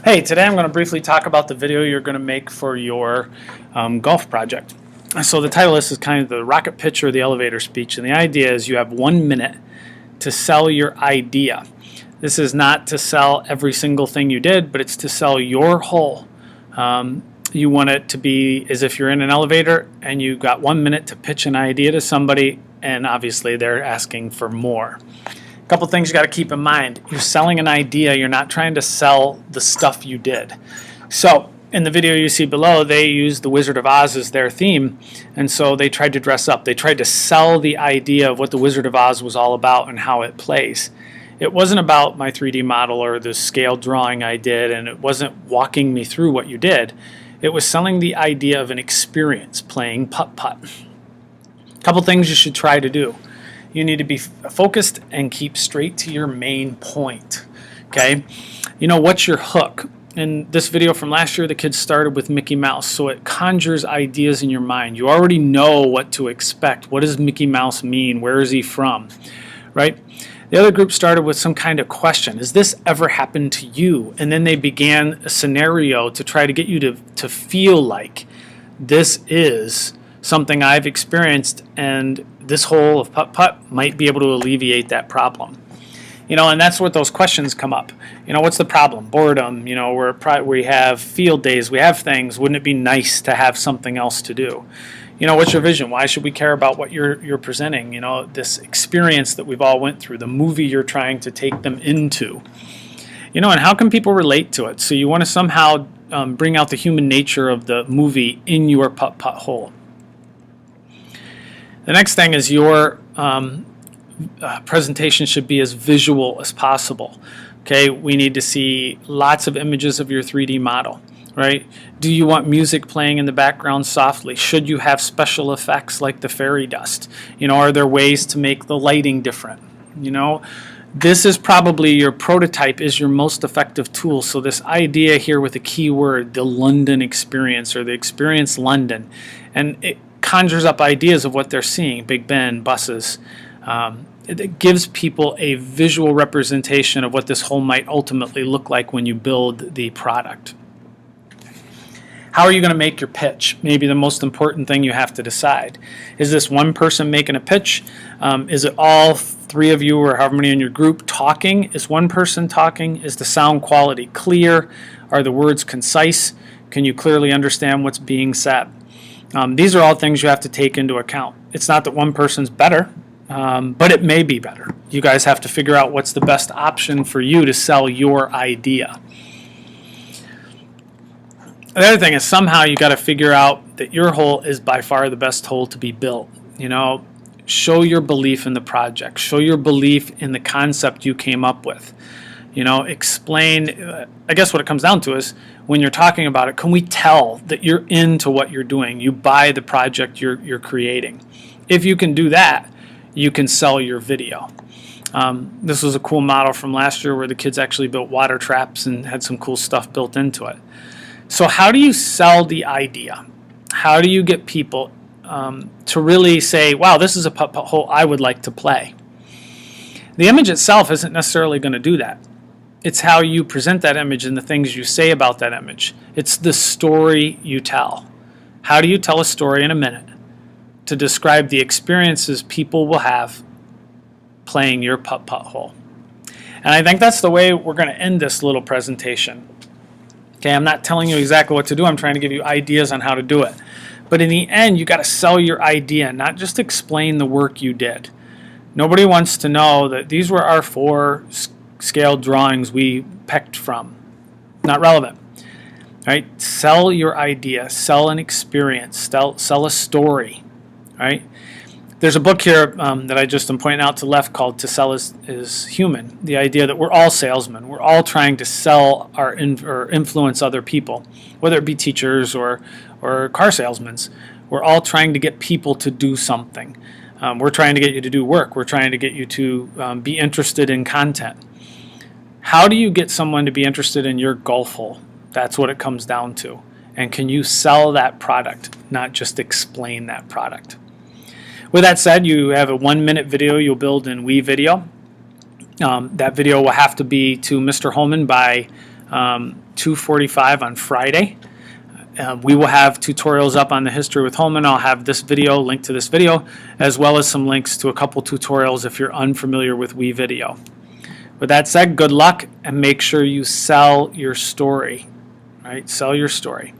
Hey, today I'm going to briefly talk about the video you're going to make for your golf project. So the title of this is kind of the rocket pitch or the elevator speech, and the idea is you have 1 minute to sell your idea. This is not to sell every single thing you did, but it's to sell your whole. You want it to be as if you're in an elevator and you've got 1 minute to pitch an idea to somebody, and obviously they're asking for more. A couple things you got to keep in mind. You're selling an idea. You're not trying to sell the stuff you did. So in the video you see below, they used the Wizard of Oz as their theme, and so they tried to dress up. They tried to sell the idea of what the Wizard of Oz was all about and how it plays. It wasn't about my 3D model or the scale drawing I did, and it wasn't walking me through what you did. It was selling the idea of an experience playing putt-putt. A couple things you should try to do. You need to be focused and keep straight to your main point. Okay? You know, what's your hook? In this video from last year, the kids started with Mickey Mouse, so it conjures ideas in your mind. You already know what to expect. What does Mickey Mouse mean? Where is he from? Right? The other group started with some kind of question. Has this ever happened to you? And then they began a scenario to try to get you to feel like this is something I've experienced, and this hole of putt-putt might be able to alleviate that problem. You know, and that's what those questions come up. You know, what's the problem? Boredom. You know, we have field days. We have things. Wouldn't it be nice to have something else to do? You know, what's your vision? Why should we care about what you're presenting? You know, this experience that we've all went through, the movie you're trying to take them into. You know, and how can people relate to it? So you want to somehow bring out the human nature of the movie in your putt-putt hole. The next thing is your presentation should be as visual as possible. Okay, we need to see lots of images of your 3D model, right? Do you want music playing in the background softly? Should you have special effects like the fairy dust? You know, are there ways to make the lighting different? You know, this is probably your prototype is your most effective tool. So this idea here with the keyword, the London experience or the experience London, and it conjures up ideas of what they're seeing, Big Ben, buses. It gives people a visual representation of what this whole might ultimately look like when you build the product. How are you going to make your pitch? Maybe the most important thing you have to decide. Is this one person making a pitch? Is it all three of you or however many in your group talking? Is one person talking? Is the sound quality clear? Are the words concise? Can you clearly understand what's being said? These are all things you have to take into account. It's not that one person's better, but it may be better. You guys have to figure out what's the best option for you to sell your idea. The other thing is somehow you got to figure out that your hole is by far the best hole to be built. You know, show your belief in the project. Show your belief in the concept you came up with. You know, explain, I guess what it comes down to is when you're talking about it, can we tell that you're into what you're doing? You buy the project you're creating. If you can do that, you can sell your video. This was a cool model from last year where the kids actually built water traps and had some cool stuff built into it. So how do you sell the idea? How do you get people to really say, wow, this is a putt-putt hole I would like to play? The image itself isn't necessarily going to do that. It's how you present that image and the things you say about that image. It's the story you tell. How do you tell a story in a minute to describe the experiences people will have playing your putt-putt hole? And I think that's the way we're going to end this little presentation. Okay, I'm not telling you exactly what to do. I'm trying to give you ideas on how to do it. But in the end, you got to sell your idea, not just explain the work you did. Nobody wants to know that these were our 4 scale drawings we picked from. Not relevant. Right? Sell your idea. Sell an experience. Sell a story. Right? There's a book here that I just am pointing out to the left called To Sell is Human. The idea that we're all salesmen. We're all trying to sell or influence other people, whether it be teachers or car salesmen. We're all trying to get people to do something. We're trying to get you to do work. We're trying to get you to be interested in content. How do you get someone to be interested in your golf hole? That's what it comes down to. And can you sell that product, not just explain that product? With that said, you have a 1-minute video you'll build in WeVideo. That video will have to be to Mr. Holman by 2:45 on Friday. We will have tutorials up on the History with Holman. I'll have this video, link to this video, as well as some links to a couple tutorials if you're unfamiliar with WeVideo. With that said, good luck, and make sure you sell your story. Right? Sell your story.